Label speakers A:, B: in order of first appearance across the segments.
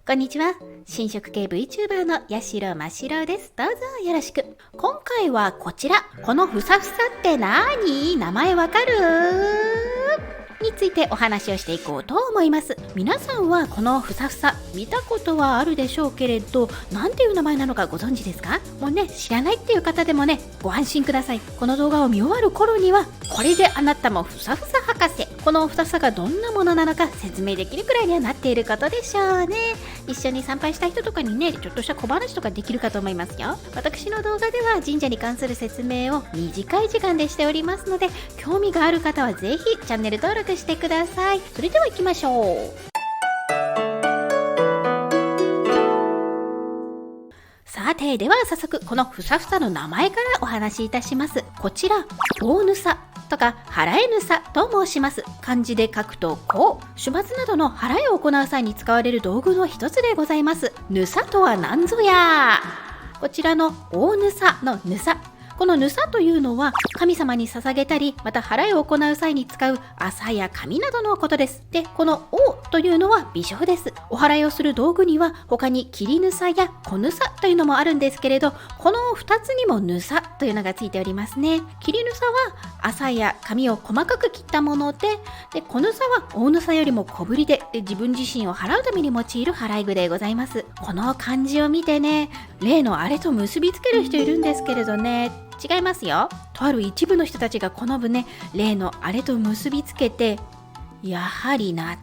A: こんにちは。新食系 VTuber のやしろましろです。どうぞよろしく。今回はこちら。このふさふさって何？名前わかる？についてお話をしていこうと思います。皆さんはこのふさふさ見たことはあるでしょうけれど、なんていう名前なのかご存知ですか？もうね、知らないっていう方でもね、ご安心ください。この動画を見終わる頃には、これであなたもふさふさ博士、このふさふさがどんなものなのか説明できるくらいにはなっていることでしょうね。一緒に参拝した人とかにね、ちょっとした小話とかできるかと思いますよ。私の動画では神社に関する説明を短い時間でしておりますので、興味がある方はぜひチャンネル登録してください。それでは行きましょう。さて、では早速このふさふさの名前からお話しいたします。こちら、大ぬさとか払えぬさと申します。漢字で書くとこう、種末などの払いを行う際に使われる道具の一つでございます。ぬさとは何ぞや。こちらの大ぬさのぬさ、このぬさというのは神様に捧げたり、また払いを行う際に使う麻や紙などのことです。で、この王というのは微称です。お祓いをする道具には他に切りぬさや小ぬさというのもあるんですけれど、この2つにもぬさというのがついておりますね。切りぬさは麻や紙を細かく切ったもので、小ぬさは大ぬさよりも小ぶりで、自分自身を払うために用いる払い具でございます。この漢字を見てね、例のあれと結びつける人いるんですけれどね、違いますよ。とある一部の人たちがこの部ね、例のあれと結びつけて、やはりなって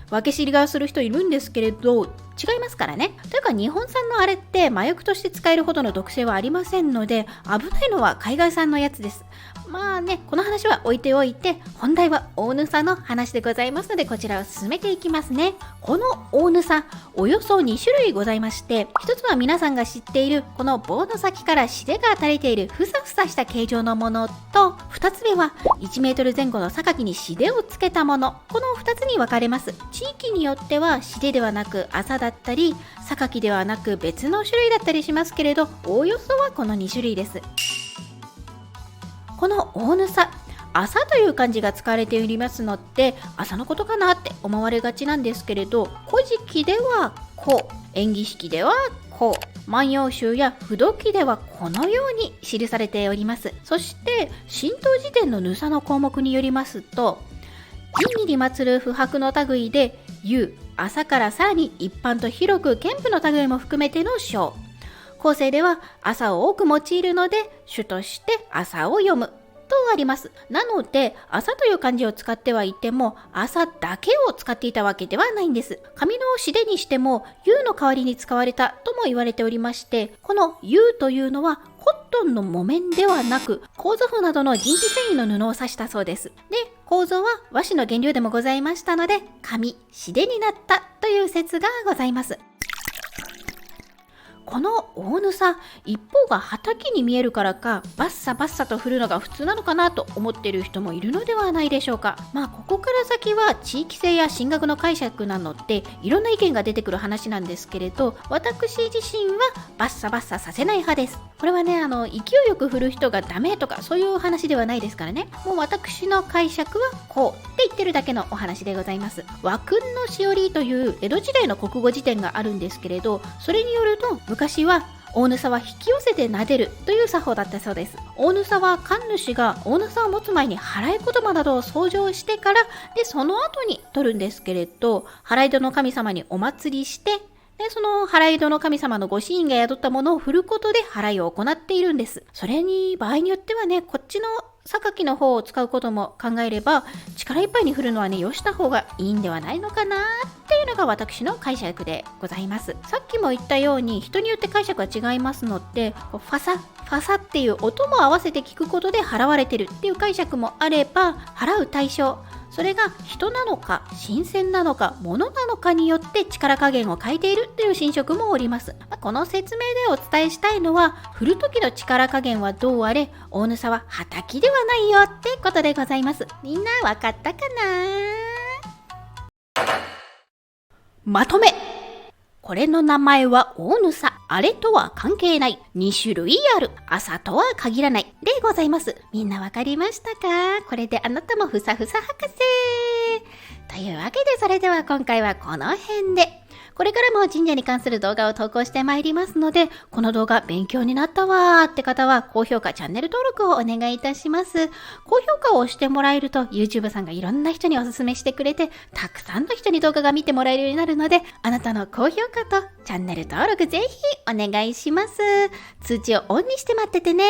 A: 分け知りがする人いるんですけれど、違いますからね。というか日本産のあれって麻薬として使えるほどの毒性はありませんので、危ないのは海外産のやつです。まあね、この話は置いておいて、本題は大ぬさの話でございますので、こちらを進めていきますね。この大ぬさ、およそ2種類ございまして、一つは皆さんが知っているこの棒の先からしでが垂れているふさふさした形状のものと、二つ目は1メートル前後の榊にしでをつけたもの、この2つに分かれます。地域によってはしでではなく麻だったり、榊ではなく別の種類だったりしますけれど、おおよそはこの2種類です。この大ぬさ、麻という漢字が使われておりますので、麻のことかなって思われがちなんですけれど、古事記ではこう、縁起式ではこう、万葉集や不動記ではこのように記されております。そして神道辞典のぬさの項目によりますと、神に祀る不白の類で有、麻からさらに一般と広く剣舞の類も含めての章。後世では麻を多く用いるので主として麻を読むとあります。なので麻という漢字を使ってはいても、麻だけを使っていたわけではないんです。紙のしでにしても釉の代わりに使われたとも言われておりまして、この釉というのはコットンの木綿ではなく楮麩などの人皮繊維の布を指したそうです。で、楮は和紙の原料でもございましたので、紙、しでになったという説がございます。この大ぬさ、一方が畑に見えるからか、バッサバッサと振るのが普通なのかなと思っている人もいるのではないでしょうか。まあここから先は地域性や神学の解釈なので、いろんな意見が出てくる話なんですけれど、私自身はバッサバッサさせない派です。これはね、勢いよく振る人がダメとかそういう話ではないですからね。もう私の解釈はこうって言ってるだけのお話でございます。和訓のしおりという江戸時代の国語辞典があるんですけれど、それによると昔は大ぬさは引き寄せて撫でるという作法だったそうです。大ぬさは神主が大ぬさを持つ前に払い言葉などを奏上してから、でその後に取るんですけれど、払い戸の神様にお祭りして、でその払い戸の神様のご神が宿ったものを振ることで払いを行っているんです。それに場合によってはね、こっちの榊の方を使うことも考えれば、力いっぱいに振るのはね、よした方がいいんではないのかなっていうのが私の解釈でございます。さっきも言ったように人によって解釈が違いますので、ファサファサっていう音も合わせて聞くことで払われてるっていう解釈もあれば、払う対象、それが人なのか神仙なのか物なのかによって力加減を変えているという神職もおります。この説明でお伝えしたいのは、振る時の力加減はどうあれ大ぬさは畑ではないよってことでございます。みんなわかったかな？まとめ。これの名前は大ぬさ、あれとは関係ない、2種類ある、朝とは限らないでございます。みんなわかりましたか？これであなたもふさふさ博士というわけで、それでは今回はこの辺で。これからも神社に関する動画を投稿してまいりますので、この動画勉強になったわーって方は高評価、チャンネル登録をお願いいたします。高評価を押してもらえると YouTube さんがいろんな人におすすめしてくれて、たくさんの人に動画が見てもらえるようになるので、あなたの高評価とチャンネル登録ぜひお願いします。通知をオンにして待っててね。